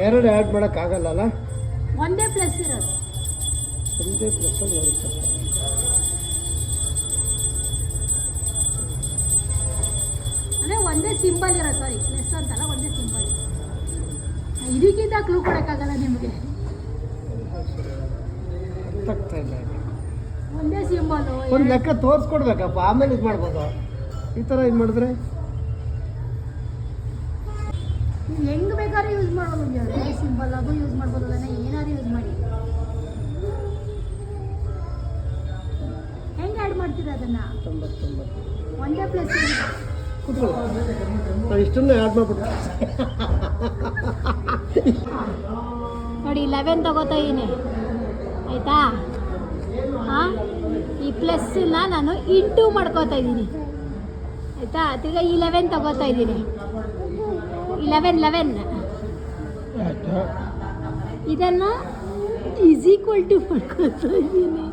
ಎರಡು ಆ್ಯಡ್ ಮಾಡೋಕ್ಕಾಗಲ್ಲ. ಒಂದೇ ಪ್ಲಸ್ ಇರೋದು. ಒಂದೇ ಪ್ಲಸ್ ನೋಡಿ ಸರ್. ಅಂದರೆ ಒಂದೇ ಸಿಂಬಲ್ ಇರೋದು. ಸಾರಿ, ಪ್ಲಸ್ ಅಂತಲ್ಲ, ಒಂದೇ ಸಿಂಬಲ್. ಇದಕ್ಕಿಂತ ಕ್ಲೂ ಕೊಡೋಕ್ಕಾಗಲ್ಲ ನಿಮಗೆ. ಗೊತ್ತಾಗ್ತಾ ಇಲ್ಲ. ಒಂದೇ ಸಿಂಬಲು. ಒಂದು ಲೆಕ್ಕ ತೋರಿಸ್ಕೊಡ್ಬೇಕಪ್ಪ, ಆಮೇಲೆ ಇದು ಮಾಡ್ಬೋದು. ಈ ಥರ ಇದು ಮಾಡಿದ್ರೆ ಹೆಂಗೆ ಬೇಕಾದ್ರೂ ಯೂಸ್ ಮಾಡ್ಬೋದು. ಒಂದೇ ಸಿಂಬಲ್ ಅದು ಯೂಸ್ ಮಾಡ್ಬೋದು, ಅದನ್ನು ಏನಾದ್ರು ಯೂಸ್ ಮಾಡಿ. ಹೆಂಗೆ ಆ್ಯಡ್ ಮಾಡ್ತೀರಾ ಅದನ್ನು? 99 ಒಂದೇ ಪ್ಲಸ್ ನಾವು ಇಷ್ಟನ್ನು ಆ್ಯಡ್ ಮಾಡ್ಬಿಟ್ಟು ನೋಡಿ 11 ತಗೋತಾ ಇದ್ದೀನಿ, ಆಯಿತಾ? ಹಾಂ, ಈ ಪ್ಲಸ್ಸನ್ನ ನಾನು ಇಂಟು ಮಾಡ್ಕೋತಾ ಇದ್ದೀನಿ, ಆಯಿತಾ? ತಿರ್ಗಾ 11 ತಗೋತಾ ಇದ್ದೀನಿ. 11 ಇದನ್ನು ಈಸ್ ಈಕ್ವಲ್ ಟು ಮಾಡ್ಕೋತಾ ಇದ್ದೀನಿ.